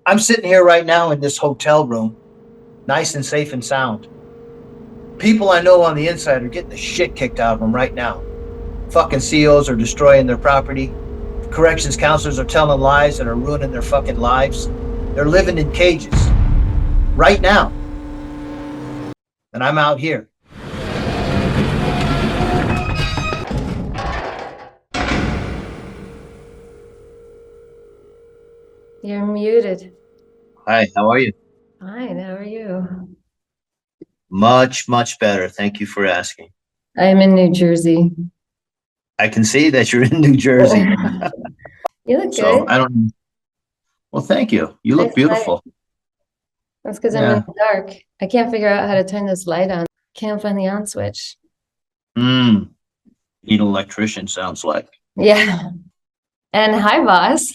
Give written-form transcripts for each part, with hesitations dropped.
I'm sitting here right now in this hotel room, nice and safe and sound. People I know on the inside are getting the shit kicked out of them right now. Fucking CEOs are destroying their property. Corrections counselors are telling lies and are ruining their fucking lives. They're living in cages right now. And I'm out here. You're muted. Hi, how are you? Fine, how are you? Much, much better. Thank you for asking. I'm in New Jersey. I can see that you're in New Jersey. You look So good. I don't, well, thank you. You look Nice light. beautiful. That's because I'm in Yeah. the dark. I can't figure out how to turn this light on. Can't find the on switch. Mm, need an electrician, sounds like. Yeah. And hi, boss.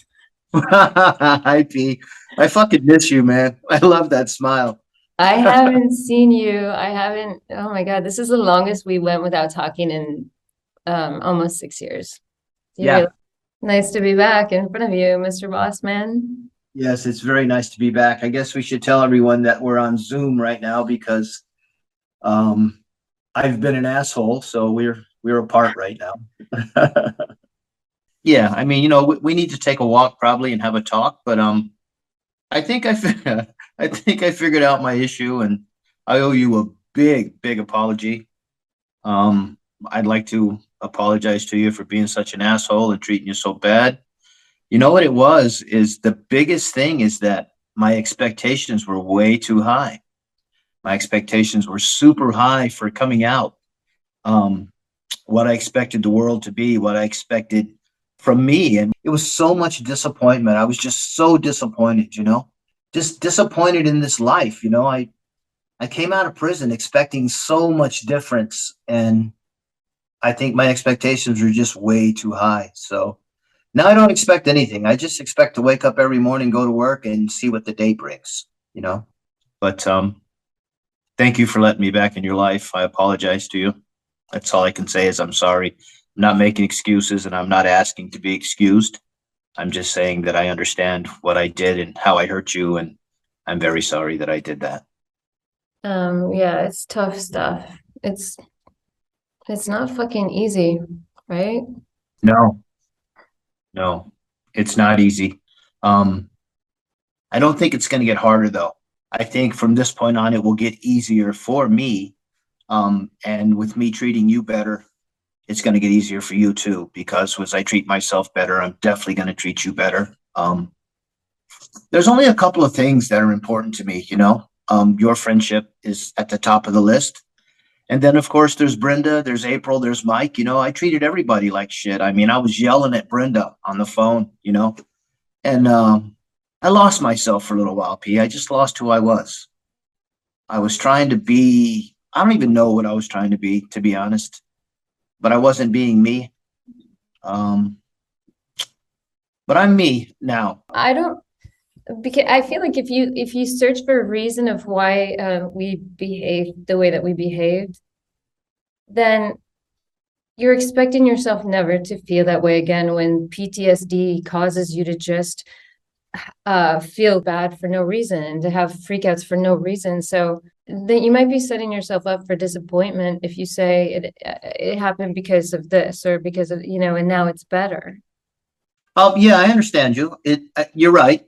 Hi, P. I fucking miss you, man. I love that smile. I haven't seen you. I haven't. Oh my God, this is the longest we went without talking in almost 6 years. You really Yeah. nice to be back in front of you, Mr. Boss Man. Yes, it's very nice to be back. I guess we should tell everyone that we're on Zoom right now because um I've been an asshole, so we're apart right now. Yeah, I mean, we need to take a walk probably and have a talk, but I think I think I figured out my issue and I owe you a big, big apology. I'd like to apologize to you for being such an asshole and treating you so bad. You know what it was is the biggest thing is that my expectations were way too high. My expectations were super high for coming out. Um, what I expected the world to be, what I expected from me. And it was so much disappointment. I was just so disappointed, just disappointed in this life. I came out of prison expecting so much difference. And I think my expectations were just way too high. So now I don't expect anything. I just expect to wake up every morning, go to work and see what the day brings, you know? But thank you for letting me back in your life. I apologize to you. That's all I can say is I'm sorry. I'm not making excuses and I'm not asking to be excused. I'm just saying that I understand what I did and how I hurt you, and I'm very sorry that I did that. Yeah, it's tough stuff. It's not fucking easy, right? No, no, it's not easy. Um, I don't think it's going to get harder though. I think from this point on, it will get easier for me. And with me treating you better, it's going to get easier for you too, because as I treat myself better, I'm definitely going to treat you better. There's only a couple of things that are important to me, your friendship is at the top of the list. And then, of course, there's Brenda, there's April, there's Mike. I treated everybody like shit. I mean, I was yelling at Brenda on the phone, and I lost myself for a little while, P. I just lost who I was. I was trying to be, I don't even know what I was trying to be honest, but I wasn't being me. Um, but I'm me now. I don't because I feel like if you search for a reason of why we behaved the way that we behaved, then you're expecting yourself never to feel that way again when PTSD causes you to just feel bad for no reason and to have freakouts for no reason. So then you might be setting yourself up for disappointment if you say it happened because of this or because of, and now it's better. Oh, yeah, I understand you. You're right.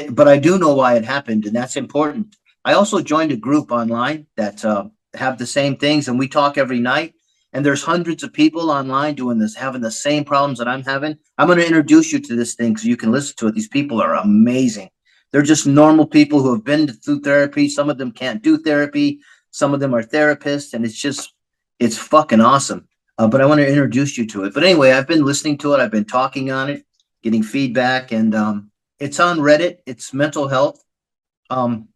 But I do know why it happened, and that's important. I also joined a group online that have the same things, and we talk every night. And there's hundreds of people online doing this, having the same problems that I'm having. I'm going to introduce you to this thing so you can listen to it. These people are amazing. They're just normal people who have been through therapy. Some of them can't do therapy. Some of them are therapists, and it's fucking awesome. But I want to introduce you to it. But anyway, I've been listening to it. I've been talking on it, getting feedback, and it's on Reddit. It's mental health, um,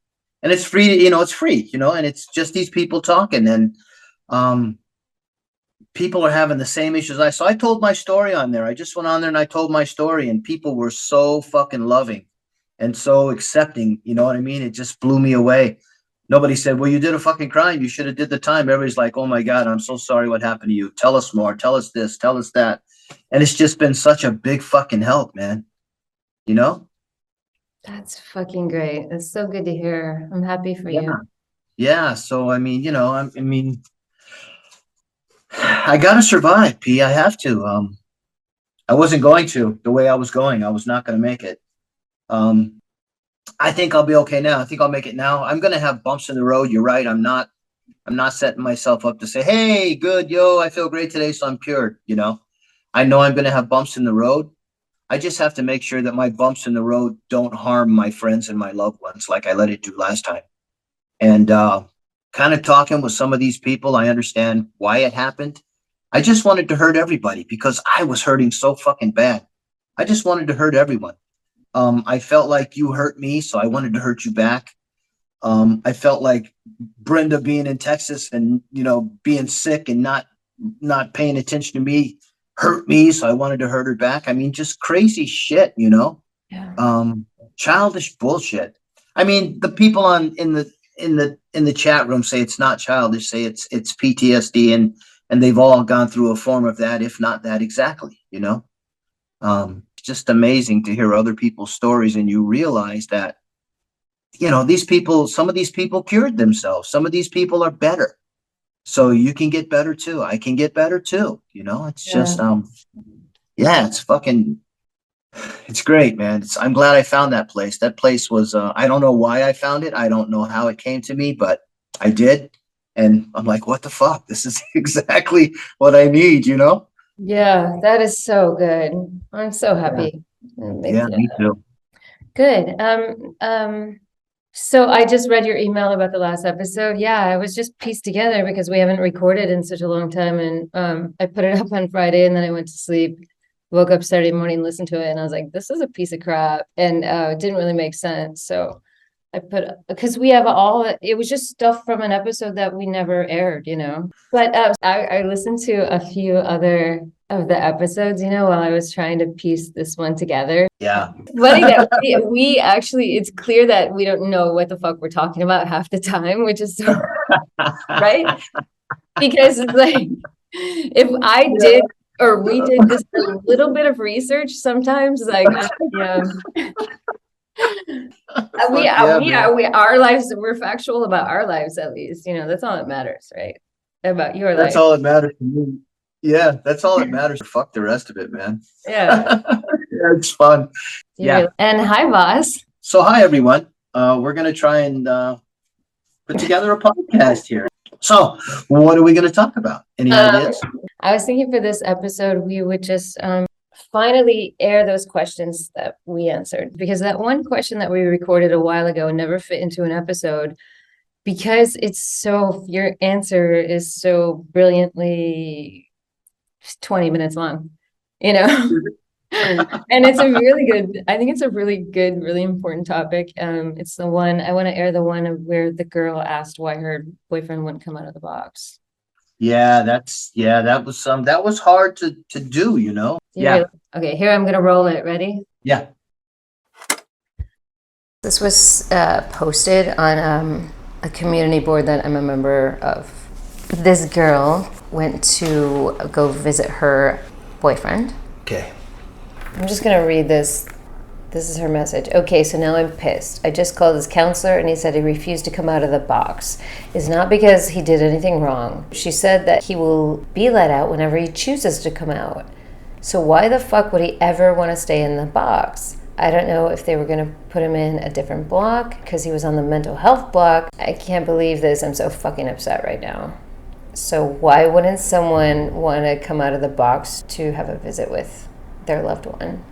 and it's free. It's free. And it's just these people talking, and um, people are having the same issues. So I told my story on there. I just went on there and I told my story, and people were so fucking loving and so accepting. You know what I mean? It just blew me away. Nobody said, "Well, you did a fucking crime. You should have did the time." Everybody's like, "Oh my God, I'm so sorry. What happened to you? Tell us more. Tell us this. Tell us that." And it's just been such a big fucking help, man. You know? That's fucking great. That's so good to hear. I'm happy for Yeah. you. Yeah. So, I mean, I gotta survive, P. I have to. I wasn't going to the way I was going. I was not going to make it. Um, I think I'll be okay now. I think I'll make it now. I'm going to have bumps in the road. You're right. I'm not setting myself up to say, hey, good, yo, I feel great today, so I'm cured. I know I'm going to have bumps in the road. I just have to make sure that my bumps in the road don't harm my friends and my loved ones like I let it do last time. And kind of talking with some of these people, I understand why it happened. I just wanted to hurt everybody because I was hurting so fucking bad. I just wanted to hurt everyone. I felt like you hurt me, so I wanted to hurt you back. I felt like Brenda being in Texas and being sick and not paying attention to me hurt me, so I wanted to hurt her back. I mean, just crazy shit, Yeah. childish bullshit. I mean, the people in the chat room say it's not childish, say it's PTSD, and they've all gone through a form of that, if not that exactly. It's just amazing to hear other people's stories, and you realize that some of these people cured themselves. Some of these people are better. So you can get better too. I can get better too. It's just, it's fucking, it's great, man. I'm glad I found that place. That place was, I don't know why I found it. I don't know how it came to me, but I did. And I'm like, what the fuck? This is exactly what I need. Yeah, that is so good. I'm so happy. Yeah, me too. Good. So I just read your email about the last episode. Yeah, I was just pieced together because we haven't recorded in such a long time, and I put it up on Friday, and then I went to sleep, woke up Saturday morning, listened to it, and I was like, this is a piece of crap, and it didn't really make sense. So I because we have it was just stuff from an episode that we never aired. But I listened to a few other of the episodes, while I was trying to piece this one together. Yeah. Funny that we actually, it's clear that we don't know what the fuck we're talking about half the time, which is so right. Because it's like, if I did or we did just a little bit of research, sometimes like, our lives, we're factual about our lives, at least, that's all that matters, right? About your life. That's all that matters to me. Yeah, that's all that matters. Fuck the rest of it, man. Yeah. Yeah, it's fun. Yeah. And hi, boss. So hi, everyone. We're going to try and put together a podcast here. So what are we going to talk about? Any ideas? I was thinking for this episode, we would just finally air those questions that we answered, because that one question that we recorded a while ago never fit into an episode because your answer is so brilliantly 20 minutes long, and it's I think it's a really good, really important topic. It's the one I want to air, the one of where the girl asked why her boyfriend wouldn't come out of the box. Yeah, that was hard to do, Yeah. Okay, here I'm gonna roll it. Ready? Yeah. This was posted on a community board that I'm a member of. This girl went to go visit her boyfriend. Okay. I'm just gonna read this. This is her message. Okay, so now I'm pissed. I just called his counselor and he said he refused to come out of the box. It's not because he did anything wrong. She said that he will be let out whenever he chooses to come out. So why the fuck would he ever want to stay in the box? I don't know if they were going to put him in a different block because he was on the mental health block. I can't believe this. I'm so fucking upset right now. So why wouldn't someone want to come out of the box to have a visit with their loved one?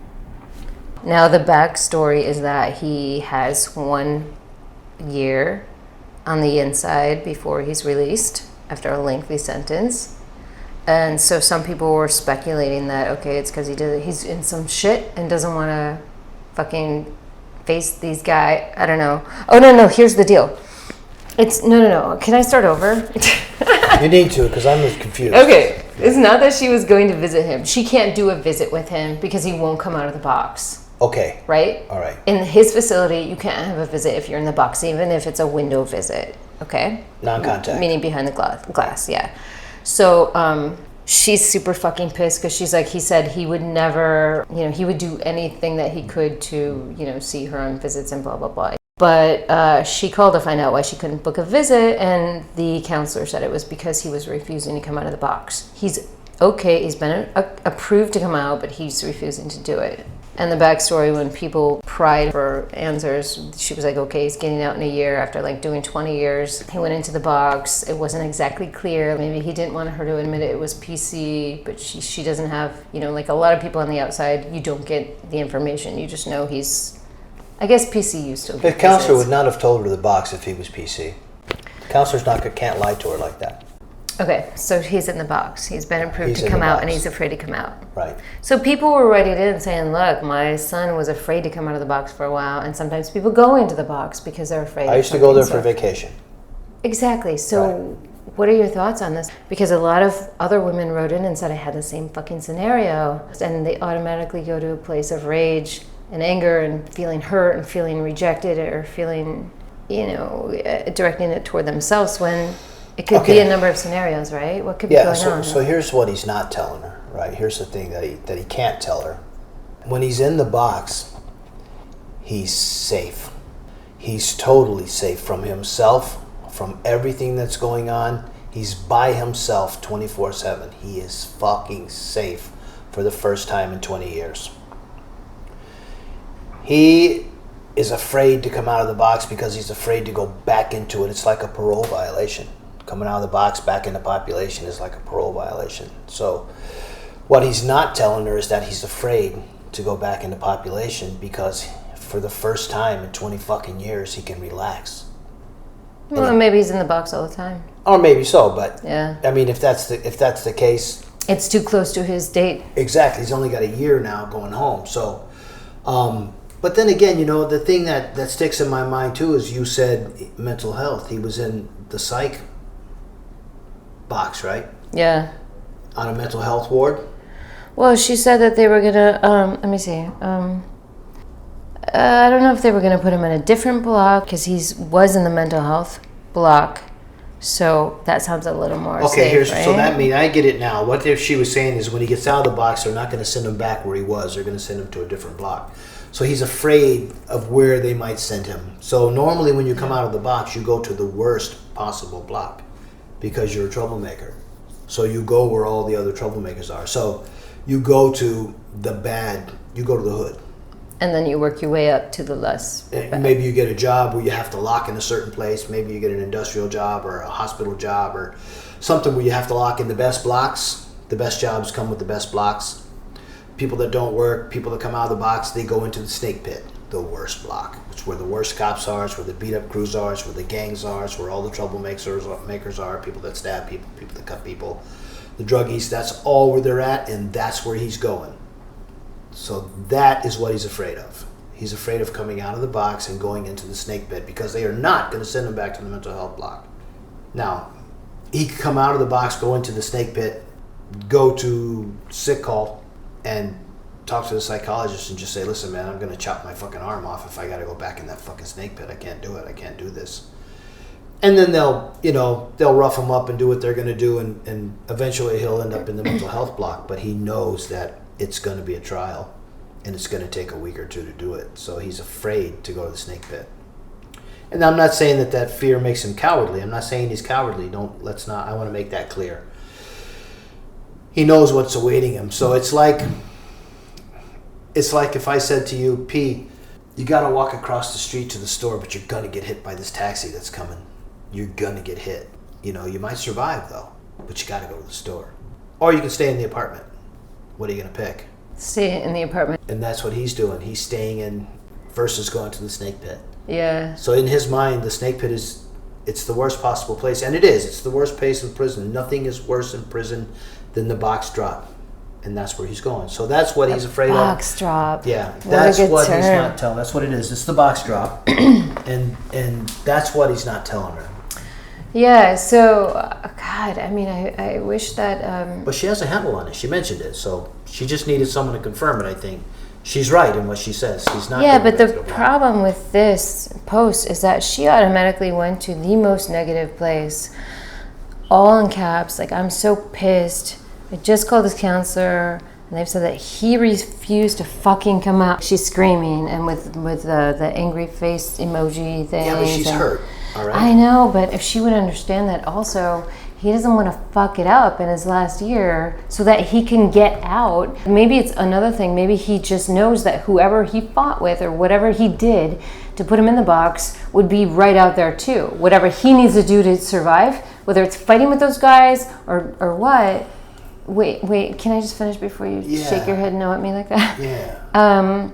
Now the backstory is that he has 1 year on the inside before he's released after a lengthy sentence. And so some people were speculating that, okay, it's because he's in some shit and doesn't want to fucking face these guys. I don't know. Oh, no, here's the deal. No. Can I start over? You need to, because I'm confused. Okay. It's not that she was going to visit him. She can't do a visit with him because he won't come out of the box. Okay. Right? All right. In his facility, you can't have a visit if you're in the box, even if it's a window visit. Okay? Non-contact. Meaning behind the glass, yeah. So she's super fucking pissed because she's like, he said he would never, he would do anything that he could to, see her on visits and blah, blah, blah. But she called to find out why she couldn't book a visit, and the counselor said it was because he was refusing to come out of the box. He's okay, he's been approved to come out, but he's refusing to do it. And the backstory, when people pried for answers, she was like, okay, he's getting out in a year after like doing 20 years. He went into the box. It wasn't exactly clear. Maybe he didn't want her to admit it was PC, but she doesn't have, like a lot of people on the outside, you don't get the information. You just know he's, I guess PC used to. The counselor would not have told her the box if he was PC. The counselor's can't lie to her like that. Okay, so he's in the box. He's been approved to come out, and he's afraid to come out. Right. So people were writing in saying, look, my son was afraid to come out of the box for a while, and sometimes people go into the box because they're afraid. I used to go there for vacation. Exactly. So what are your thoughts on this? Because a lot of other women wrote in and said I had the same fucking scenario, and they automatically go to a place of rage and anger and feeling hurt and feeling rejected or feeling, directing it toward themselves when it could be a number of scenarios, right? What could be going on? So here's what he's not telling her, right? Here's the thing that he can't tell her. When he's in the box, he's safe. He's totally safe from himself, from everything that's going on. He's by himself 24/7. He is fucking safe for the first time in 20 years. He is afraid to come out of the box because he's afraid to go back into it. It's like a parole violation. Coming out of the box back into population is like a parole violation. So what he's not telling her is that he's afraid to go back into population because for the first time in 20 fucking years, he can relax. Well, maybe he's in the box all the time. Or maybe so, but yeah. I mean, if that's the case, it's too close to his date. Exactly. He's only got a year now going home. So, but then again, the thing that sticks in my mind too is you said mental health. He was in the psych box, right? Yeah. On a mental health ward? Well, she said that they were gonna, let me see. I don't know if they were gonna put him in a different block because he was in the mental health block. So that sounds a little more safe, right? So that means I get it now. What if she was saying is when he gets out of the box, they're not going to send him back where he was. They're going to send him to a different block. So he's afraid of where they might send him. So normally when you come out of the box, you go to the worst possible block because you're a troublemaker. So you go where all the other troublemakers are. So you go to the hood. And then you work your way up to the less bad. Maybe you get a job where you have to lock in a certain place. Maybe you get an industrial job or a hospital job or something where you have to lock in the best blocks. The best jobs come with the best blocks. People that don't work, people that come out of the box, they go into the snake pit, the worst block. It's where the worst cops are, it's where the beat up crews are, it's where the gangs are, it's where all the troublemakers are, people that stab people, people that cut people, the druggies. That's all where they're at, and that's where he's going. So that is what he's afraid of. He's afraid of coming out of the box and going into the snake pit because they are not going to send him back to the mental health block. Now, he could come out of the box, go into the snake pit, go to sick call, and talk to the psychologist and just say, listen, man, I'm going to chop my fucking arm off if I got to go back in that fucking snake pit. I can't do it. I can't do this. And then they'll rough him up and do what they're going to do, and eventually he'll end up in the mental health block. But he knows that it's going to be a trial, and it's going to take a week or two to do it. So he's afraid to go to the snake pit. And I'm not saying that fear makes him cowardly. I'm not saying he's cowardly. I want to make that clear. He knows what's awaiting him. So it's like if I said to you, P, you got to walk across the street to the store, but you're going to get hit by this taxi that's coming. You're going to get hit. You might survive though, but you got to go to the store. Or you can stay in the apartment. What are you going to pick? Stay in the apartment. And that's what he's doing. He's staying in versus going to the snake pit. Yeah. So in his mind, the snake pit it's the worst possible place. And it is. It's the worst place in prison. Nothing is worse in prison than the box drop. And that's where he's going. So that's what he's afraid of. Box drop. Yeah. That's what he's not telling. That's what it is. It's the box drop. and that's what he's not telling her. Yeah, so, God, I mean, I wish that... But she has a handle on it. She mentioned it, so she just needed someone to confirm it, I think. She's right in what she says. He's not... Yeah, but the problem with this post is that she automatically went to the most negative place, all in caps, like, I'm so pissed. I just called his counselor, and they've said that he refused to fucking come out. She's screaming and with the angry face emoji thing. Yeah, but she's hurt, all right? I know, but if she would understand that also, he doesn't want to fuck it up in his last year so that he can get out. Maybe it's another thing. Maybe he just knows that whoever he fought with or whatever he did to put him in the box would be right out there too. Whatever he needs to do to survive, whether it's fighting with those guys or what. Wait, can I just finish before you shake your head no at me like that? Yeah.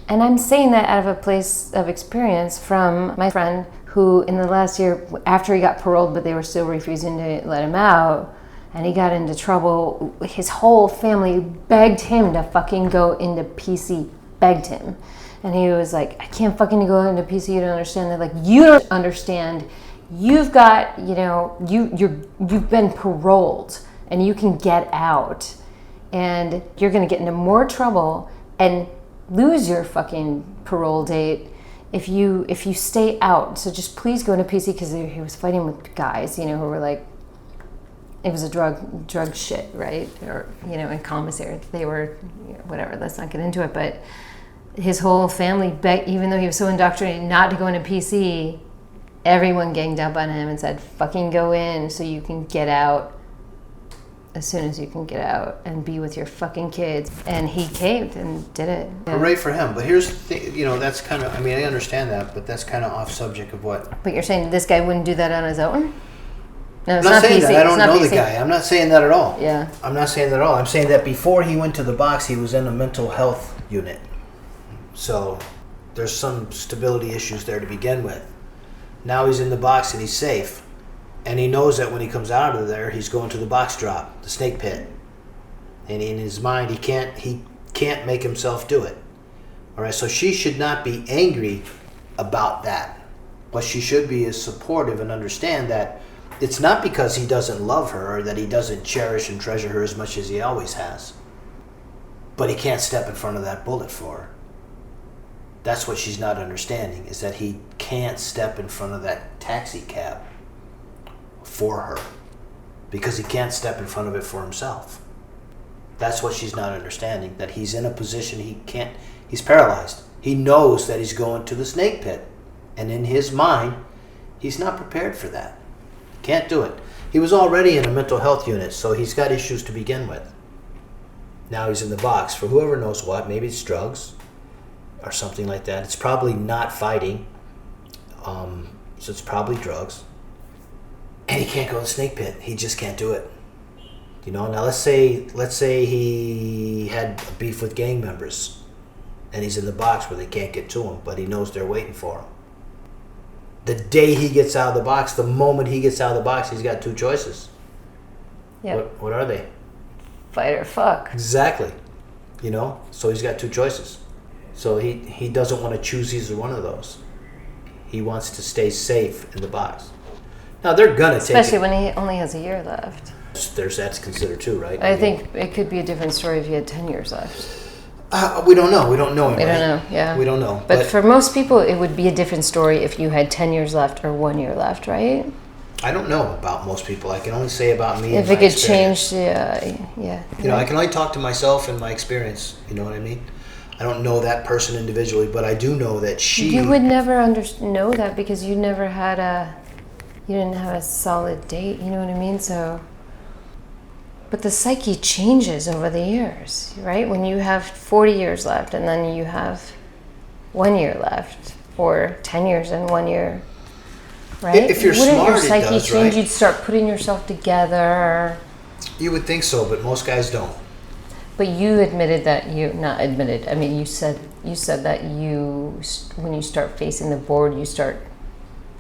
And I'm saying that out of a place of experience from my friend who in the last year, after he got paroled, but they were still refusing to let him out, and he got into trouble, his whole family begged him to fucking go into PC, begged him. And he was like, I can't fucking go into PC, you don't understand that. Like, you don't understand. You've got, you've been paroled and you can get out. And you're gonna get into more trouble and lose your fucking parole date if you stay out. So just please go into PC, because he was fighting with guys, who were like, it was a drug shit, right? Or, in commissary, they were, whatever, let's not get into it, but his whole family begged, even though he was so indoctrinated not to go into PC, everyone ganged up on him and said, fucking go in so you can get out as soon as you can get out and be with your fucking kids. And he caved and did it. Hooray for him. But here's the thing, that's kind of, I understand that, but that's kind of off subject of what. But you're saying this guy wouldn't do that on his own? No, I'm not saying PC. that. I don't know PC. the guy. I'm not saying that at all. Yeah. I'm not saying that at all. I'm saying that before he went to the box, he was in a mental health unit. So there's some stability issues there to begin with. Now he's in the box and he's safe. And he knows that when he comes out of there, he's going to the box drop, the snake pit. And in his mind, he can't make himself do it. All right, so she should not be angry about that. What she should be is supportive and understand that it's not because he doesn't love her or that he doesn't cherish and treasure her as much as he always has. But he can't step in front of that bullet for her. That's what she's not understanding, is that he can't step in front of that taxi cab for her because he can't step in front of it for himself. That's what she's not understanding, that he's in a position he's paralyzed. He knows that he's going to the snake pit, and in his mind, he's not prepared for that. Can't do it. He was already in a mental health unit, so he's got issues to begin with. Now he's in the box for whoever knows what. Maybe it's drugs or something like that. It's probably not fighting, so it's probably drugs. And he can't go to the snake pit. He just can't do it. Now let's say he had a beef with gang members and he's in the box where they can't get to him, but he knows they're waiting for him. The day he gets out of the box, the moment he gets out of the box, he's got two choices. Yep. What are they? Fight or fuck. Exactly. So he's got two choices. So he doesn't want to choose either one of those. He wants to stay safe in the box. Now they're gonna take it. Especially when he only has a year left. There's that to consider too, right? I think it could be a different story if he had 10 years left. We don't know. We don't know him. We right? don't know, yeah. We don't know. But for most people, it would be a different story if you had 10 years left or 1 year left, right? I don't know about most people. I can only say about me. If and it my could experience. change, yeah. I can only talk to myself and my experience. You know what I mean? I don't know that person individually, but I do know that she. You would never know that because you never had you didn't have a solid date, you know what I mean? So, but the psyche changes over the years, right? When you have 40 years left and then you have 1 year left, or 10 years and 1 year, right? If you're Wouldn't smart, your psyche it does, change? right? You'd start putting yourself together. You would think so, but most guys don't. But you admitted that not admitted. I mean, you said that when you start facing the board, you start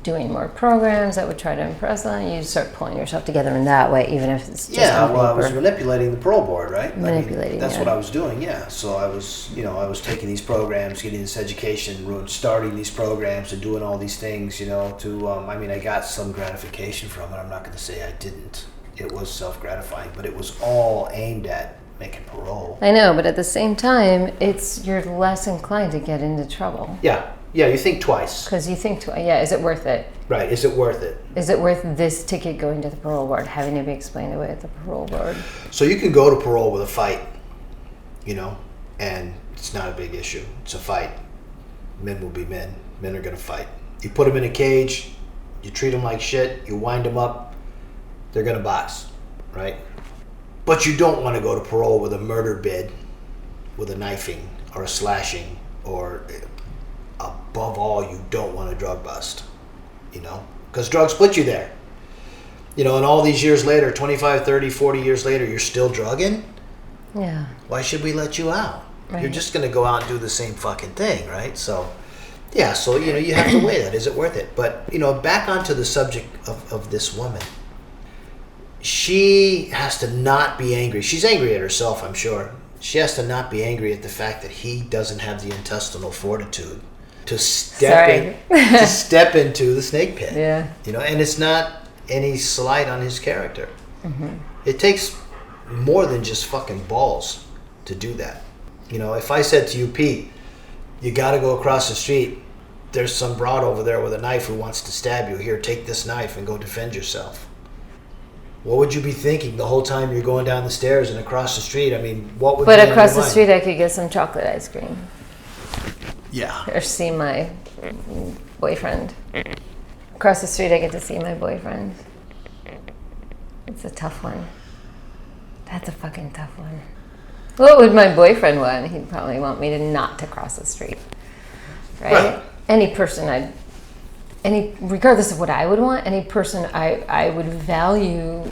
doing more programs that would try to impress on you. You start pulling yourself together in that way, even if it's just on paper. I was manipulating the parole board, right? Manipulating, that's yeah. what I was doing, yeah. So I was taking these programs, getting this education, starting these programs and doing all these things, I got some gratification from it. I'm not going to say I didn't. It was self-gratifying, but it was all aimed at making parole. I know, but at the same time, you're less inclined to get into trouble. Yeah, Yeah, you think twice. Because you think, yeah, is it worth it? Right, is it worth it? Is it worth this ticket going to the parole board, having to be explained away at the parole board? So you can go to parole with a fight, you know, and it's not a big issue. It's a fight. Men will be men. Men are going to fight. You put them in a cage, you treat them like shit, you wind them up, they're going to box, right? But you don't want to go to parole with a murder bid, with a knifing or a slashing, or above all, you don't want a drug bust, you know, because drugs put you there. You know, and all these years later, 25, 30, 40 years later, you're still drugging? Yeah. Why should we let you out? Right. You're just going to go out and do the same fucking thing, right? So, yeah, so, you know, you have to weigh that. Is it worth it? But, you know, back onto the subject of this woman. She has to not be angry. She's angry at herself, I'm sure. She has to not be angry at the fact that he doesn't have the intestinal fortitude to step into the snake pit. Yeah. You know, and it's not any slight on his character. It takes more than just fucking balls to do that. You know, if I said to you, Pete, you got to go across the street, there's some broad over there with a knife who wants to stab you. Here, take this knife and go defend yourself. What would you be thinking the whole time you're going down the stairs and across the street? I mean, what would But be in across your the mind? street, I could get some chocolate ice cream. Yeah. Or see my boyfriend. Across the street, I get to see my boyfriend. It's a tough one. That's a fucking tough one. What would my boyfriend want? He'd probably want me to not to cross the street. Right? Any person regardless of what I would want, any person I would value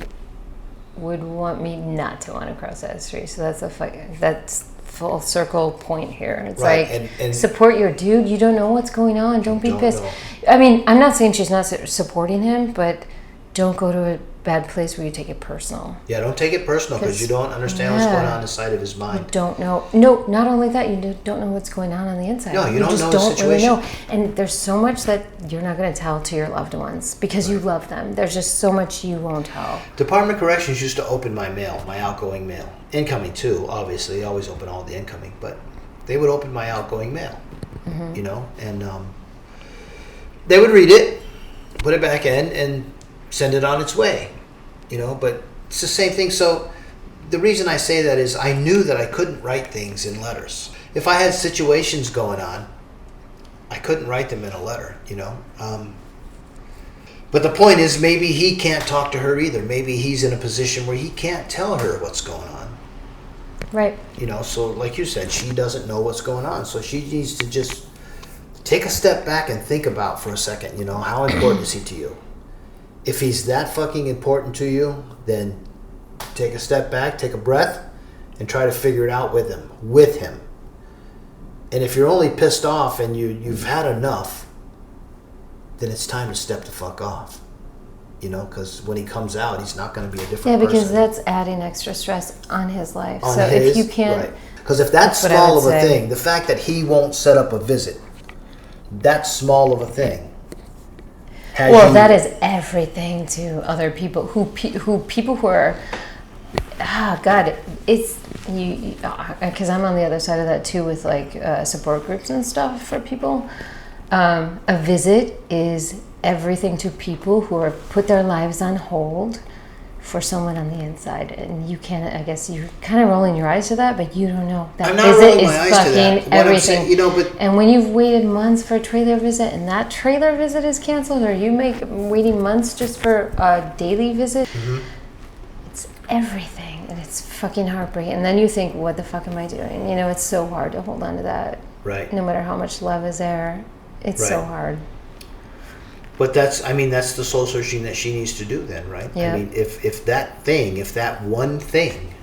would want me not to want to cross that street. So that's full circle point here. It's Right, like, and support your dude. You don't know what's going on. Don't be Don't pissed. know. I mean, I'm not saying she's not supporting him, but don't go to a bad place where you take it personal. Yeah, don't take it personal because you don't understand what's going on inside of his You mind. don't know. No, not only that, you don't know what's going on the inside. No, you don't just know the don't really situation. know. And there's so much that you're not going to tell to your loved ones because you love them. There's just so much you won't tell. Department of Corrections used to open my mail, my outgoing mail. Incoming too, obviously. They always open all the incoming, but they would open my outgoing mail, you know, and they would read it, put it back in, and send it on its way, you know, but it's the same thing. So the reason I say that is I knew that I couldn't write things in letters. If I had situations going on, I couldn't write them in a letter, you know. But the point is, maybe he can't talk to her either. Maybe he's in a position where he can't tell her what's going on. Right. You know, so like you said, she doesn't know what's going on. So she needs to just take a step back and think about for a second, you know, how important is he to you? If he's that fucking important to you, then take a step back, take a breath, and try to figure it out with him. And if you're only pissed off and you've had enough, then it's time to step the fuck off. You know, because when he comes out, he's not going to be a different person. Yeah, because that's adding extra stress on his life. On so his, if you can't... right. Because if that's what I small would of a say. thing, the fact that he won't set up a visit, that's small of a thing. Well, that is everything to other people people who are, God, it's you, because I'm on the other side of that too with like support groups and stuff for people. A visit is everything to people who are put their lives on hold for someone on the inside, and you can't. I guess you're kind of rolling your eyes to that, but you don't know that I'm not visit rolling is my eyes to that. fucking What I'm everything. saying, you know, but And when you've waited months for a trailer visit and that trailer visit is canceled, or you make waiting months just for a daily visit, it's everything, and it's fucking heartbreaking. And then you think, what the fuck am I doing? You know, it's so hard to hold on to that. right. No matter how much love is there, it's so Right. hard. But that's the soul searching that she needs to do then, right? Yeah. I mean, if that one thing,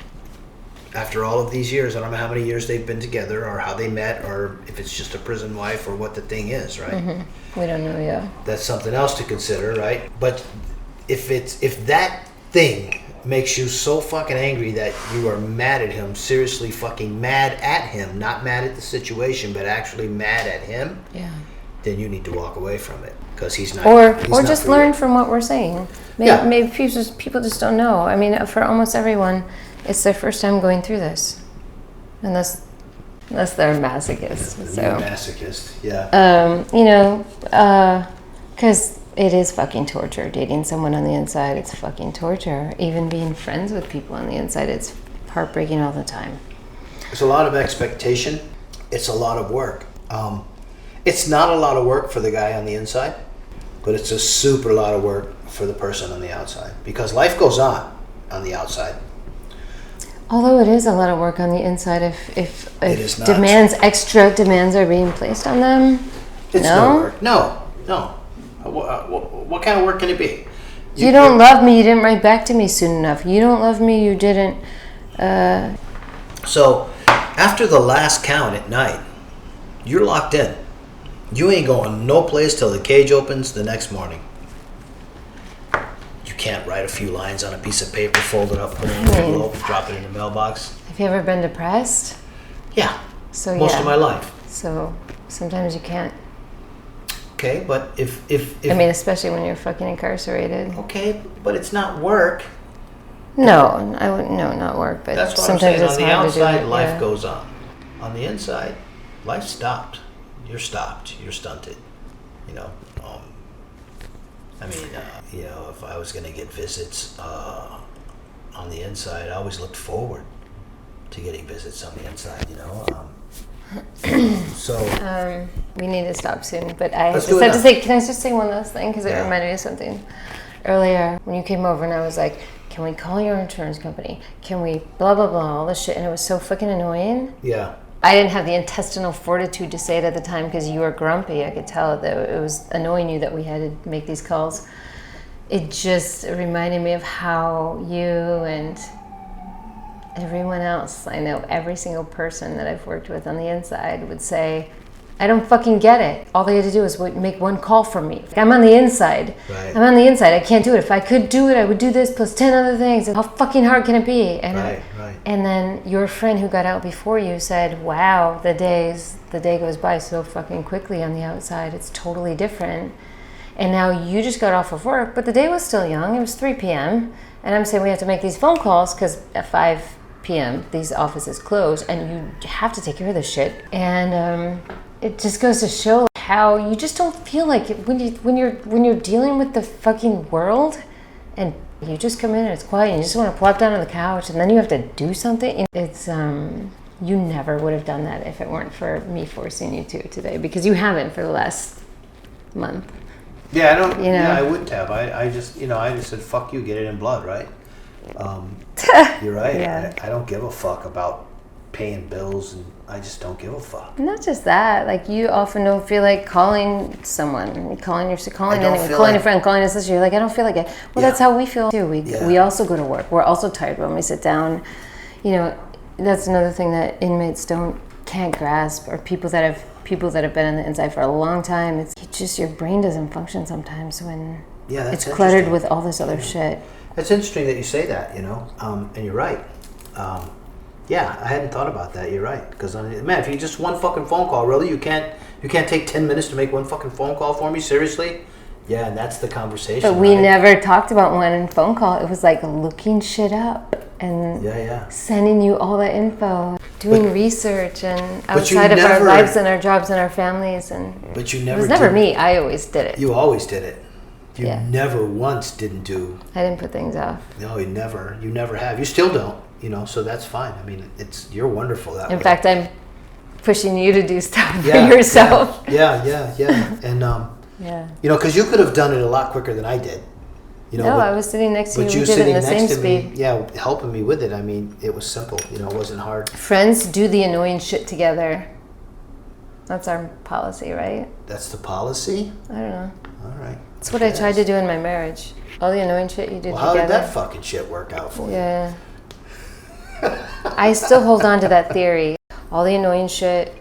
after all of these years, I don't know how many years they've been together or how they met or if it's just a prison wife or what the thing is, right? We don't know yet. That's something else to consider, right? But if that thing makes you so fucking angry that you are mad at him, seriously fucking mad at him, not mad at the situation, but actually mad at him, Yeah. then you need to walk away from it because he's not. Or he's not just for learn you. from what we're saying. Maybe, Yeah. maybe people just don't know. I mean, for almost everyone, it's their first time going through this, and Unless they're masochists. So Masochist, yeah. you know, because it is fucking torture. Dating someone on the inside, it's fucking torture. Even being friends with people on the inside, it's heartbreaking all the time. It's a lot of expectation. It's a lot of work. It's not a lot of work for the guy on the inside, but it's a super lot of work for the person on the outside, because life goes on the outside. Although it is a lot of work on the inside if It is not. extra demands are being placed on them. It's No? no work. No. What kind of work can it be? You don't love me, you didn't write back to me soon enough. You don't love me, you didn't. So after the last count at night, you're locked in. You ain't going no place till the cage opens the next morning. You can't write a few lines on a piece of paper, fold it up, put it in an envelope, drop it in the mailbox. Have you ever been depressed? Yeah. So Most yeah. of my life. So sometimes you can't. Okay, but if I mean, especially when you're fucking incarcerated. okay, but it's not work. No, I wouldn't. No, not work. But That's what I'm sometimes saying. it's On the hard to do outside, it, life yeah. goes on. On the inside, life stopped. You're stopped. You're stunted. You know. I mean, you know, if I was going to get visits on the inside, I always looked forward to getting visits on the inside. You know. So We need to stop soon, but I Let's just do it have to now. say, can I just say one last thing? Because it Yeah. reminded me of something earlier when you came over and I was like, can we call your insurance company? Can we blah, blah, blah, all this shit. And it was so fucking annoying. yeah. I didn't have the intestinal fortitude to say it at the time because you were grumpy. I could tell that it was annoying you that we had to make these calls. It just reminded me of how you and everyone else, I know every single person that I've worked with on the inside would say, I don't fucking get it. All they had to do was make one call from me. I'm on the inside. Right. I'm on the inside. I can't do it. If I could do it, I would do this plus 10 other things. And how fucking hard can it be? And Right. and then your friend who got out before you said, wow, the day goes by so fucking quickly on the outside. It's totally different. And now you just got off of work, but the day was still young. It was 3 p.m. And I'm saying we have to make these phone calls because at 5 p.m. these offices close and you have to take care of this shit. And it just goes to show how you just don't feel like it when you're dealing with the fucking world and you just come in and it's quiet and you just want to plop down on the couch and then you have to do something. It's you never would have done that if it weren't for me forcing you to today, because you haven't for the last month. Yeah, I don't. You know? Yeah, I wouldn't have. I just said, fuck you, get it in blood, right? You're right. Yeah. I don't give a fuck about paying bills, and I just don't give a fuck. Not just that, like you often don't feel like calling someone, calling anyone, calling a friend, calling a sister. You're like, I don't feel like it. Well, Yeah. that's how we feel too. Yeah. We also go to work. We're also tired when we sit down. You know, that's another thing that inmates can't grasp, or people that have been on the inside for a long time. It's just your brain doesn't function sometimes when That's it's cluttered interesting. with all this other shit. It's interesting that you say that, and you're right. Yeah, I hadn't thought about that. You're right, because man, if you just one fucking phone call, really, you can't take 10 minutes to make one fucking phone call for me, seriously? Yeah, and that's the conversation. But we right? never talked about one phone call. It was like looking shit up and Yeah. sending you all the info, doing research and But you outside of our never- lives and our jobs and our families. And But you it never. was never did- me. I always did it. You always did it. You Yeah. never once didn't do. I didn't put things off. No, you never. You never have. You still don't. So that's fine. I mean, you're wonderful that way. In fact, I'm pushing you to do stuff Yeah, for yourself. Yeah. And Yeah. because you could have done it a lot quicker than I did. No, I was sitting next to you. But We you did it sitting in the next same to me, speed. yeah, helping me with it. I mean, it was simple. It wasn't hard. Friends do the annoying shit together. That's our policy, right? That's the policy. I don't know. All right. That's what I tried to do in my marriage. All the annoying shit you did Well, how together. did that fucking shit work out for you? Yeah. I still hold on to that theory. All the annoying shit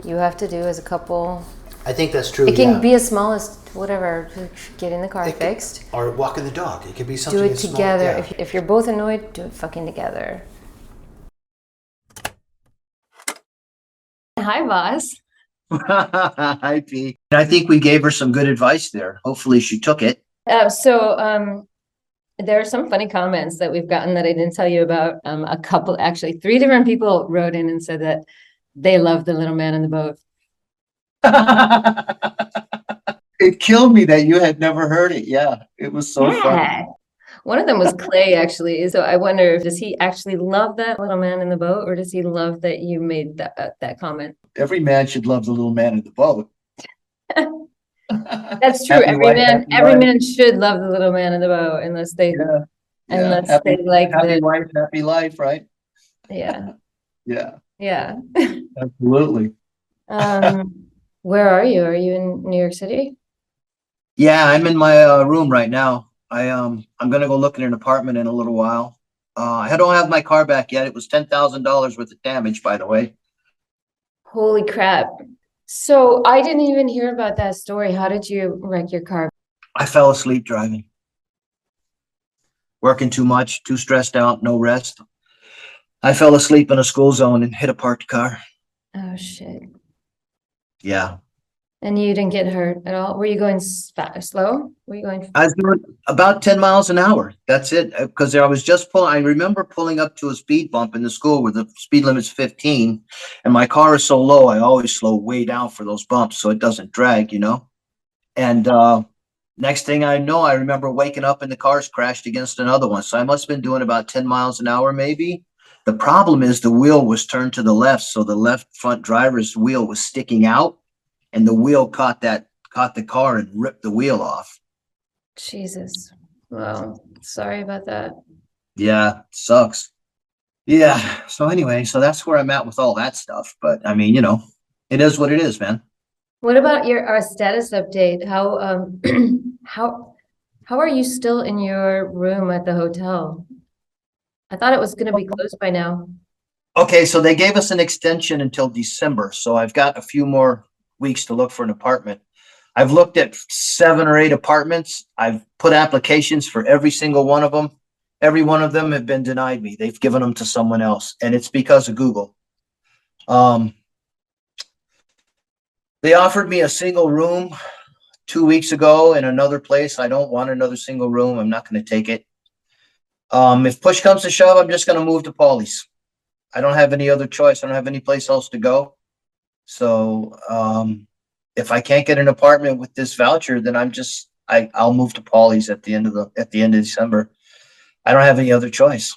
you have to do as a couple. I think that's true. It can yeah. be as small as whatever, getting the car It could- fixed. or walking the dog. It could be something. Do it as small- together. yeah. If you're both annoyed, do it fucking together. Hi, boss. Hi, P. I think we gave her some good advice there. Hopefully she took it. There are some funny comments that we've gotten that I didn't tell you about. A couple, actually, 3 different people wrote in and said that They love the little man in the boat. It killed me that you had never heard it. Yeah, it was so funny. Yeah. One of them was Clay, actually. So I wonder if does he actually love that little man in the boat, or does he love that you made that comment? Every man should love the little man in the boat. That's true. Happy wife, happy Every life. man should love the little man in the boat, unless they Yeah, yeah. unless they like Happy the wife, happy life, right? yeah. Yeah, Yeah. absolutely. Where are you? Are you in New York City? Yeah, I'm in my room right now. I'm gonna go look at an apartment in a little while. I don't have my car back yet. It was $10,000 worth of damage, by the way. Holy crap. So I didn't even hear about that story. How did you wreck your car? I fell asleep driving. Working too much, too stressed out, no rest. I fell asleep in a school zone and hit a parked car. Oh shit. Yeah. And you didn't get hurt at all? Were you going slow? Were you going? I was doing about 10 miles an hour. That's it. Because I was just pulling, I remember pulling up to a speed bump in the school where the speed limit's 15. And my car is so low, I always slow way down for those bumps so it doesn't drag, you know? And next thing I know, I remember waking up and the car's crashed against another one. So I must have been doing about 10 miles an hour, maybe. The problem is the wheel was turned to the left. So the left front driver's wheel was sticking out and the wheel caught the car and ripped the wheel off. Jesus. Well, sorry about that. Yeah, sucks. Yeah. So anyway, so that's where I'm at with all that stuff. But I mean, you know, it is what it is, man. What about our status update? How how are you still in your room at the hotel? I thought it was going to be closed by now. Okay, so they gave us an extension until December. So I've got a few more weeks to look for an apartment. I've looked at 7 or 8 apartments. I've put applications for every single one of them. Every one of them have been denied me. They've given them to someone else, and it's because of Google. They offered me a single room 2 weeks ago in another place. I don't want another single room. I'm not going to take it. If push comes to shove, I'm just going to move to Paulie's. I don't have any other choice. I don't have any place else to go. So if I can't get an apartment with this voucher, then I'll move to Paulie's at the end of December. I don't have any other choice.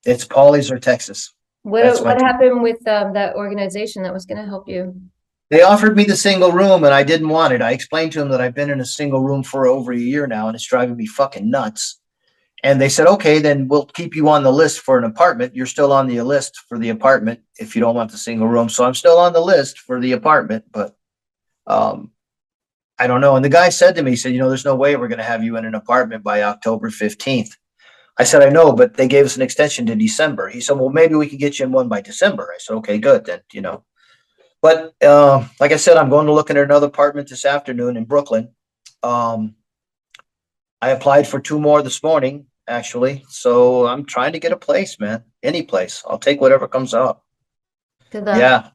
It's Paulie's or Texas. What happened with that organization that was going to help you? They offered me the single room and I didn't want it. I explained to them that I've been in a single room for over a year now and it's driving me fucking nuts. And they said, okay, then we'll keep you on the list for an apartment. You're still on the list for the apartment if you don't want the single room. So I'm still on the list for the apartment, but I don't know. And the guy said to me, he said, you know, there's no way we're going to have you in an apartment by October 15th. I said, I know, but they gave us an extension to December. He said, well, maybe we can get you in one by December. I said, okay, good then, you know. But like I said, I'm going to look at another apartment this afternoon in Brooklyn. I applied for 2 more this morning, actually. So I'm trying to get a place, man. Any place. I'll take whatever comes up. Good luck. Yeah.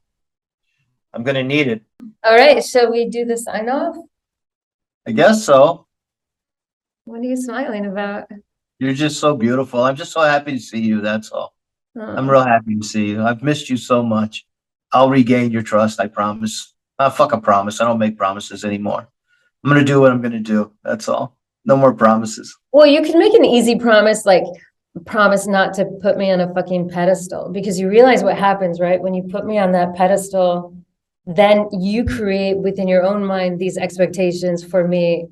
I'm going to need it. All right. Shall we do the sign off? I guess so. What are you smiling about? You're just so beautiful. I'm just so happy to see you. That's all. I'm Oh, real happy to see you. I've missed you so much. I'll regain your trust. I promise. Fuck a promise. I don't make promises anymore. I'm going to do what I'm going to do. That's all. No more promises. well, you can make an easy promise, like promise not to put me on a fucking pedestal, because you realize what happens, right? When you put me on that pedestal, then you create within your own mind these expectations for me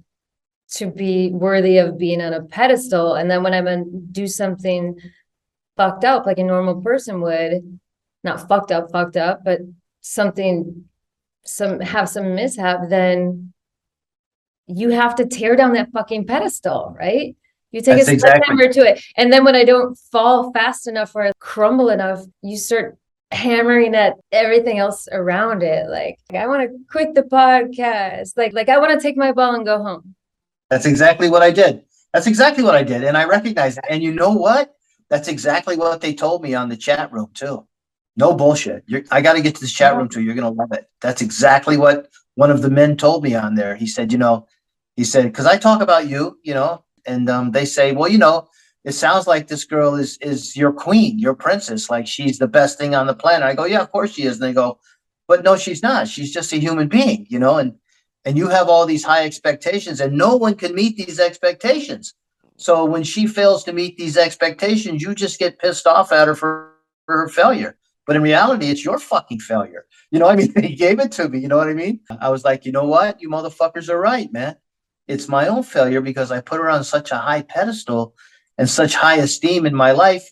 to be worthy of being on a pedestal. And then when I'm gonna do something fucked up, like a normal person would, not fucked up, but something, have some mishap, then you have to tear down that fucking pedestal, right? You take That's a exactly. sledgehammer to it. And then when I don't fall fast enough or crumble enough, you start hammering at everything else around it. Like I want to quit the podcast. Like I want to take my ball and go home. That's exactly what I did. That's exactly what I did. And I recognize that. And you know what? That's exactly what they told me on the chat room too. No bullshit. I got to get to this chat room too. You're going to love it. That's exactly what one of the men told me on there. He said, you know, because I talk about you, you know, and they say, well, you know, it sounds like this girl is your queen, your princess, like she's the best thing on the planet. I go, yeah, of course she is. And they go, but no, she's not. She's just a human being, you know, and you have all these high expectations and no one can meet these expectations. So when she fails to meet these expectations, you just get pissed off at her for her failure. But in reality, it's your fucking failure. You know, I mean, he gave it to me. You know what I mean? I was like, you know what? You motherfuckers are right, man. It's my own failure because I put her on such a high pedestal and such high esteem in my life.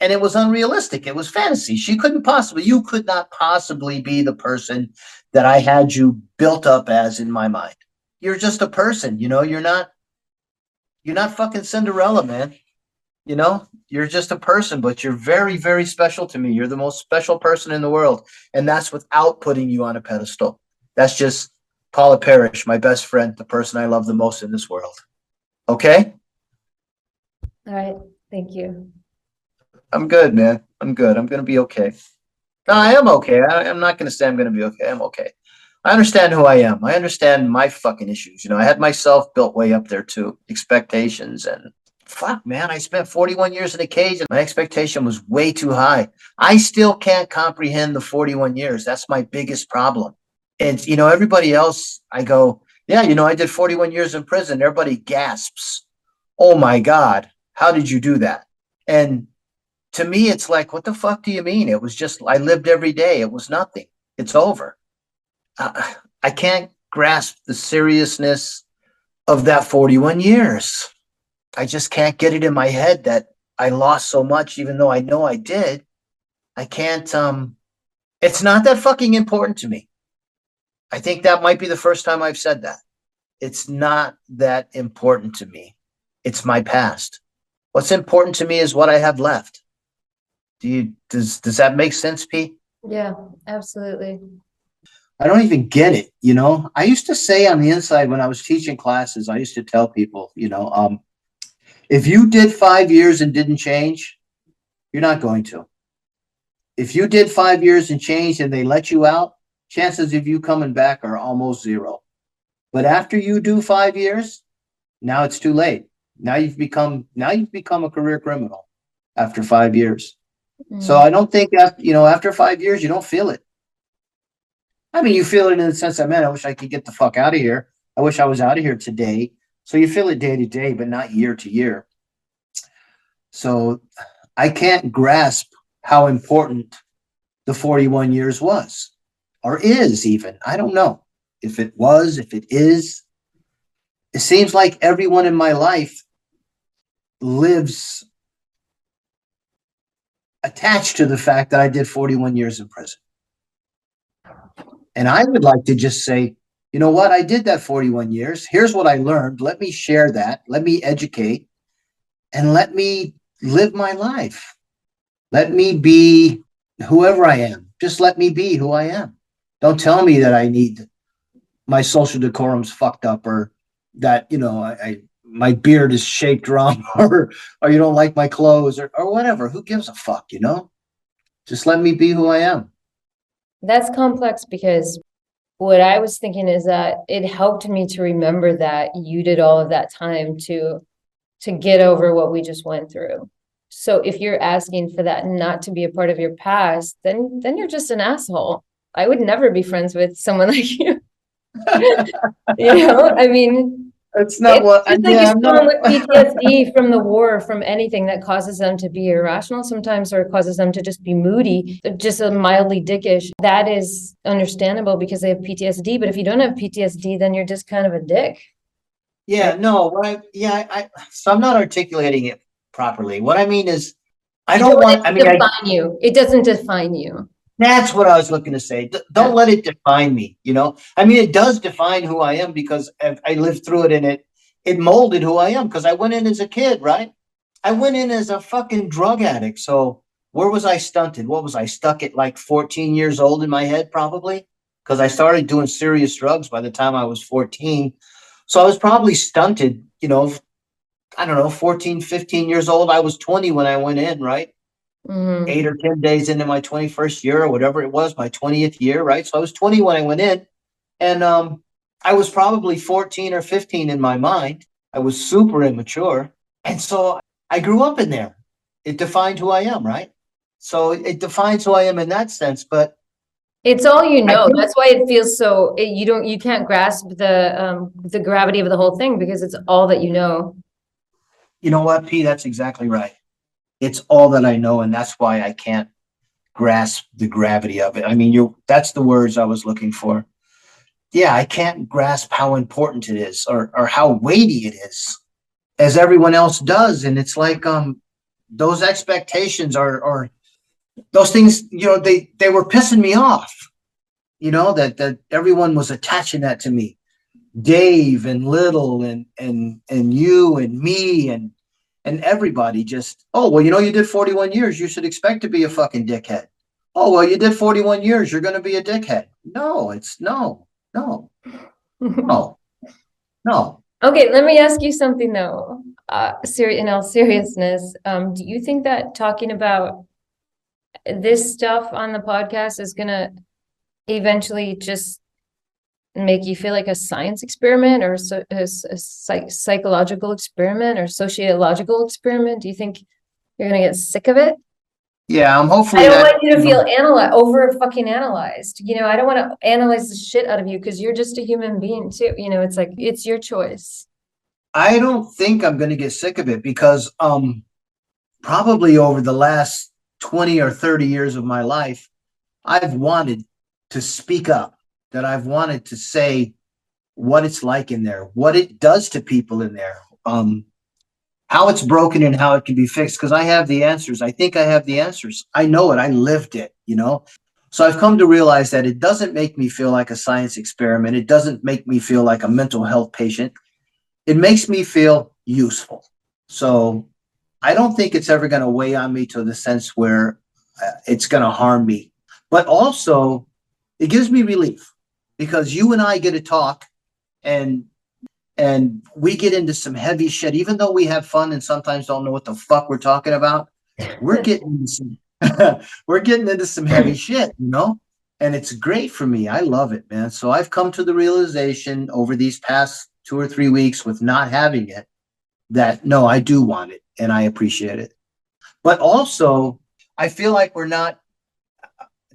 And it was unrealistic. It was fantasy. You could not possibly be the person that I had you built up as in my mind. You're just a person, you know, you're not fucking Cinderella, man. You know, you're just a person, but you're very, very special to me. You're the most special person in the world. And that's without putting you on a pedestal. That's just Paula Parrish, my best friend, the person I love the most in this world. Okay? All right. Thank you. I'm good, man. I'm good. I'm going to be okay. No, I am okay. I'm not going to say I'm going to be okay. I'm okay. I understand who I am. I understand my fucking issues. You know, I had myself built way up there too. Expectations and fuck, man. I spent 41 years in a cage and my expectation was way too high. I still can't comprehend the 41 years. That's my biggest problem. And, you know, everybody else, I go, yeah, you know, I did 41 years in prison. Everybody gasps. Oh my God. How did you do that? And to me, it's like, what the fuck do you mean? It was just, I lived every day. It was nothing. It's over. I can't grasp the seriousness of that 41 years. I just can't get it in my head that I lost so much, even though I know I did. I can't, it's not that fucking important to me. I think that might be the first time I've said that. It's not that important to me. It's my past. What's important to me is what I have left. Does that make sense, Pete? Yeah, absolutely. I don't even get it. You know, I used to say on the inside when I was teaching classes, I used to tell people, you know, if you did 5 years and didn't change, you're not going to. If you did 5 years and changed and they let you out, chances of you coming back are almost zero. But after you do 5 years, now it's too late. Now you've become a career criminal after 5 years. So I don't think after 5 years, you don't feel it. I mean, you feel it in the sense that, man, I wish I could get the fuck out of here. I wish I was out of here today. So you feel it day to day, but not year to year. So I can't grasp how important the 41 years was or is even. I don't know if it was, if it is. It seems like everyone in my life lives attached to the fact that I did 41 years in prison. And I would like to just say, you know what? I did that 41 years. Here's what I learned. Let me share that. Let me educate and let me live my life. Let me be whoever I am. Just let me be who I am. Don't tell me that I need my social decorum's fucked up or that, you know, my beard is shaped wrong or you don't like my clothes or whatever. Who gives a fuck, you know? Just let me be who I am. That's complex because what I was thinking is that it helped me to remember that you did all of that time to get over what we just went through. So if you're asking for that not to be a part of your past, then you're just an asshole. I would never be friends with someone like you. You know, I mean, That's not what it's like someone with PTSD from the war, from anything that causes them to be irrational sometimes, or causes them to just be moody, just a mildly dickish. That is understandable because they have PTSD. But if you don't have PTSD, then you're just kind of a dick. Yeah, no, so I'm not articulating it properly. What I mean is, I don't want, I mean, define you. It doesn't define you. That's what I was looking to say. Don't let it define me, you know? I mean, it does define who I am because I lived through it and it molded who I am because I went in as a kid, right? I went in as a fucking drug addict. So where was I stunted? What was I stuck at like 14 years old in my head probably? Because I started doing serious drugs by the time I was 14. So I was probably stunted, you know, I don't know, 14, 15 years old. I was 20 when I went in, right? 8 or 10 days into my 21st year or whatever it was, my 20th year, right? So I was 20 when I went in, and I was probably 14 or 15 in my mind. I was super immature. And so I grew up in there. It defined who I am, right? So it defines who I am in that sense. But It's all you I know. think, That's why it feels so, you can't grasp the gravity of the whole thing because it's all that you know. you know what, P, that's exactly right. It's all that I know, and that's why I can't grasp the gravity of it. I mean, that's the words I was looking for. Yeah, I can't grasp how important it is or how weighty it is as everyone else does. And it's like those expectations or those things, they were pissing me off, that everyone was attaching that to me. Dave and Little and you and me and everybody just, oh, well, you did 41 years. You should expect to be a fucking dickhead. Oh, well, you did 41 years. You're going to be a dickhead. No, it's no. Okay, let me ask you something though. In all seriousness, do you think that talking about this stuff on the podcast is gonna eventually just make you feel like a science experiment or a psychological experiment or sociological experiment? Do you think you're gonna get sick of it? Yeah, I'm hopefully I don't that, want you to feel over fucking analyzed. I don't want to analyze the shit out of you because you're just a human being too. It's like it's your choice. I don't think I'm going to get sick of it because probably over the last 20 or 30 years of my life, I've wanted to speak up, that I've wanted to say what it's like in there, what it does to people in there, how it's broken and how it can be fixed. Because I have the answers. I think I have the answers. I know it. I lived it, So I've come to realize that it doesn't make me feel like a science experiment. It doesn't make me feel like a mental health patient. It makes me feel useful. So I don't think it's ever going to weigh on me to the sense where it's going to harm me. But also, it gives me relief because you and I get to talk and we get into some heavy shit. Even though we have fun and sometimes don't know what the fuck we're talking about, we're getting into some we're getting into some heavy shit, and it's great for me. I love it, man. So I've come to the realization over these past 2 or 3 weeks with not having it that no, I do want it and I appreciate it. But also, I feel like we're not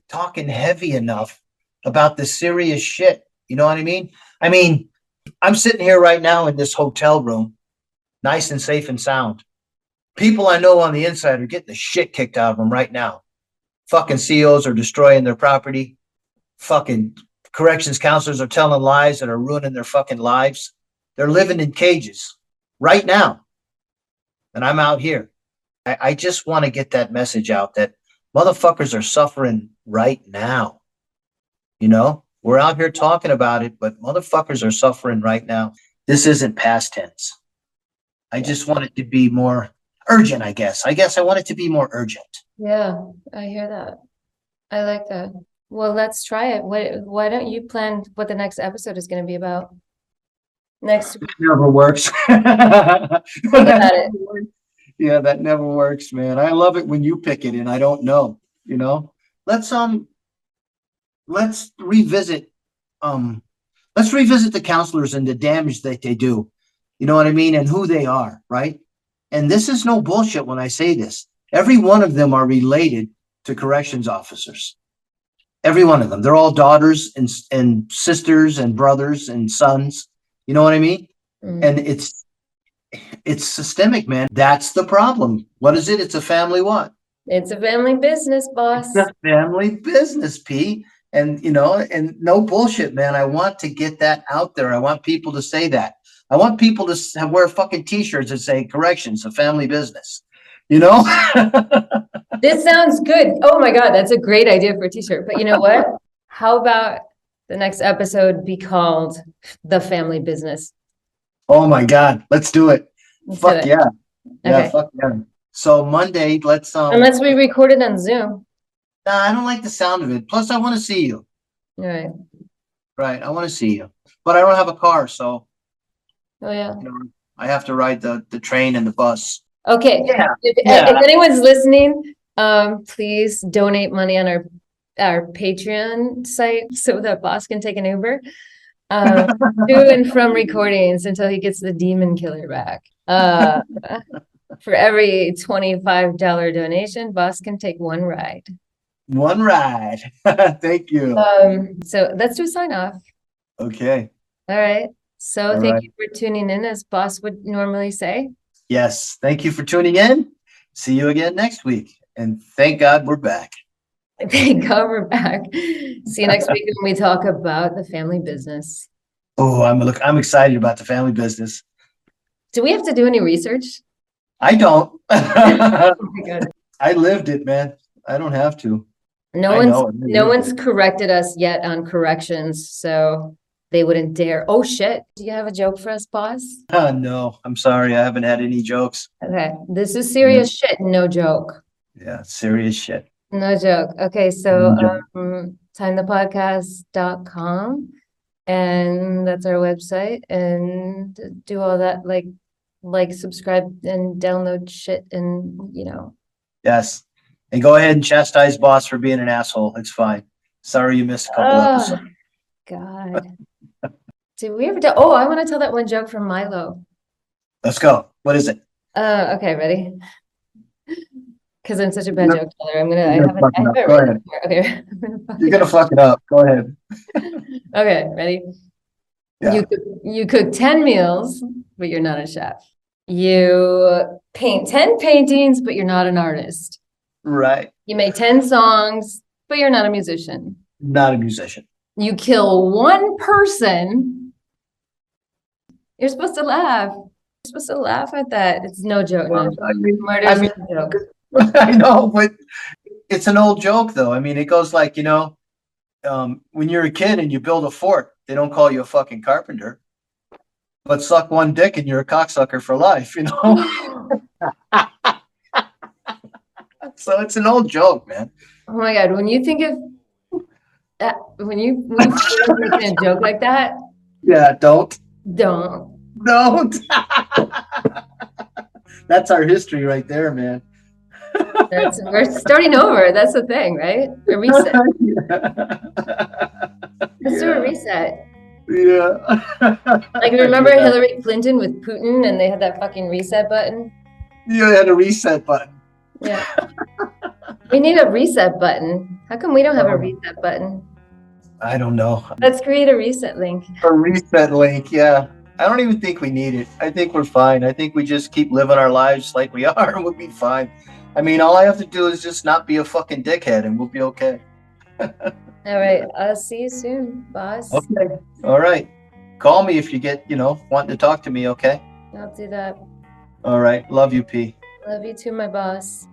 talking heavy enough about the serious shit. You know what I mean? I mean, I'm sitting here right now in this hotel room, nice and safe and sound. People I know on the inside are getting the shit kicked out of them right now. Fucking CEOs are destroying their property. Fucking corrections counselors are telling lies that are ruining their fucking lives. They're living in cages right now. And I'm out here. I just want to get that message out that motherfuckers are suffering right now. We're out here talking about it, but motherfuckers are suffering right now. This isn't past tense. I just want it to be more urgent, I guess. I want it to be more urgent. Yeah, I hear that. I like that. Well, let's try it. Why don't you plan what the next episode is going to be about? Next week. Never works. Think about it. Yeah, that never works, man. I love it when you pick it and I don't know, Let's revisit the counselors and the damage that they do. You know what I mean? And who they are, right? And this is no bullshit when I say this. Every one of them are related to corrections officers. Every one of them. They're all daughters and sisters and brothers and sons. You know what I mean? Mm. And it's systemic, man. That's the problem. What is it? It's a family what? It's a family business, boss. It's a family business, P. And, and no bullshit, man. I want to get that out there. I want people to say that. I want people to wear fucking t-shirts that say corrections, a family business, This sounds good. Oh my God, that's a great idea for a t-shirt. But you know what? How about the next episode be called The Family Business? Oh my God, let's do it. Fuck yeah. Yeah, Okay. fuck yeah. So Monday, let's Unless we record it on Zoom. Nah, I don't like the sound of it. Plus, I want to see you. All right. Right, I want to see you. But I don't have a car, so Oh yeah. I have to ride the train and the bus. Okay. Yeah. If anyone's listening, please donate money on our Patreon site so that boss can take an Uber to and from recordings until he gets the demon killer back. For every $25 donation, boss can take one ride. One ride. Thank you. So let's do a sign off. Okay. All right. So All thank right. you for tuning in, as boss would normally say. Yes. Thank you for tuning in. See you again next week. And thank God we're back. Thank God we're back. See you next week when we talk about the family business. Oh, I'm excited about the family business. Do we have to do any research? I don't. Oh my God. I lived it, man. I don't have to. No I one's know. no one's corrected us yet on corrections, so they wouldn't dare. Oh shit. Do you have a joke for us, boss? No, I'm sorry. I haven't had any jokes. Okay. This is serious shit, no joke. Yeah, serious shit. No joke. Okay, so No joke. timethepodcast.com, and that's our website, and do all that, like subscribe and download shit, and Yes. And go ahead and chastise boss for being an asshole. It's fine. Sorry you missed a couple episodes. God. Did we ever do? Oh, I want to tell that one joke from Milo. Let's go. What is it? Okay, ready? Because I'm such a bad You're joke teller. I You're have gonna fuck it it up. Go written ahead. here. Okay. You're gonna fuck it up. Go ahead. Okay, ready? Yeah. You cook 10 meals, but you're not a chef. You paint 10 paintings, but you're not an artist. Right. You make 10 songs, but you're not a musician. Not a musician. You kill one person. You're supposed to laugh. You're supposed to laugh at that. It's no joke. No joke. Murder's no joke. I know, but it's an old joke though. I mean, it goes like, when you're a kid and you build a fort, they don't call you a fucking carpenter. But suck one dick and you're a cocksucker for life, So it's an old joke, man. Oh my God. When you think of that, when you feel making a joke like that, Yeah, don't. don't. That's our history right there, man. We're starting over. That's the thing, right? A reset. Let's do a reset. Yeah. Like, remember Hillary Clinton with Putin, and they had that fucking reset button? You had a reset button. Yeah. We need a reset button. How come we don't have a reset button? I don't know. Let's create a reset link. A reset link, yeah. I don't even think we need it. I think we're fine. I think we just keep living our lives like we are and we'll be fine. I mean, all I have to do is just not be a fucking dickhead and we'll be okay. All right. I'll see you soon, boss. Okay. All right. Call me if you get, wanting to talk to me, okay? I'll do that. All right. Love you, P. Love you too, my boss.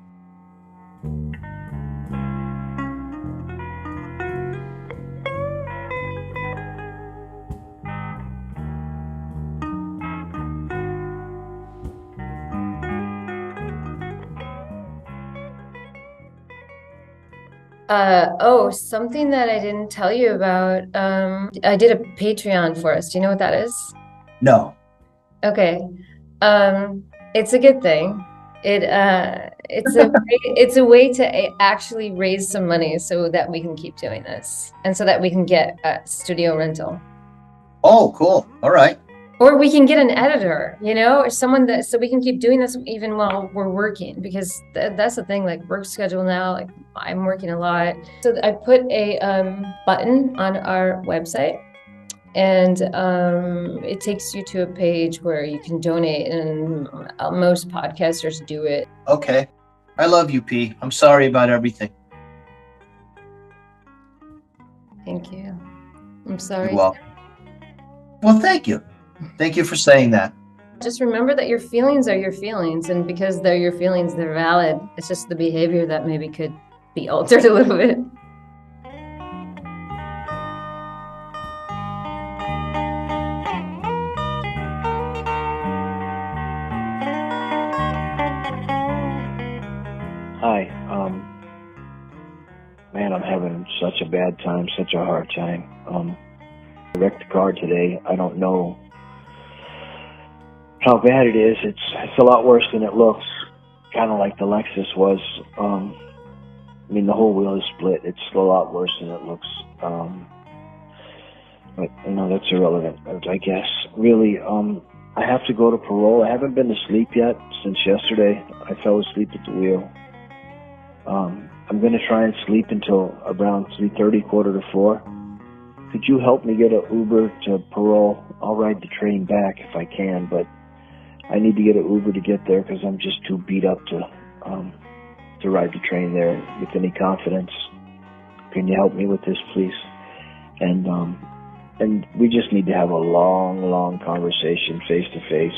Something that I didn't tell you about. I did a Patreon for us. Do you know what that is? No. Okay. It's a good thing. It's a way to actually raise some money so that we can keep doing this and so that we can get a studio rental. Oh, cool. All right. Or we can get an editor, or someone so we can keep doing this even while we're working, because that's the thing, like work schedule now, like I'm working a lot. So I put a button on our website, and it takes you to a page where you can donate, and most podcasters do it. Okay. I love you, P. I'm sorry about everything. Thank you. I'm sorry. You're welcome. Well, thank you. Thank you for saying that. Just remember that your feelings are your feelings, and because they're your feelings, they're valid. It's just the behavior that maybe could be altered a little bit. Hi, man, I'm having such a bad time, such a hard time. I wrecked the car today. I don't know how bad it is. It's a lot worse than it looks. Kind of like the Lexus was. I mean, the whole wheel is split. It's a lot worse than it looks. But that's irrelevant, I guess. Really, I have to go to parole. I haven't been to sleep yet since yesterday. I fell asleep at the wheel. I'm going to try and sleep until around 3:30, quarter to 4. Could you help me get an Uber to parole? I'll ride the train back if I can, but I need to get an Uber to get there because I'm just too beat up to ride the train there with any confidence. Can you help me with this, please? And we just need to have a long conversation face to face.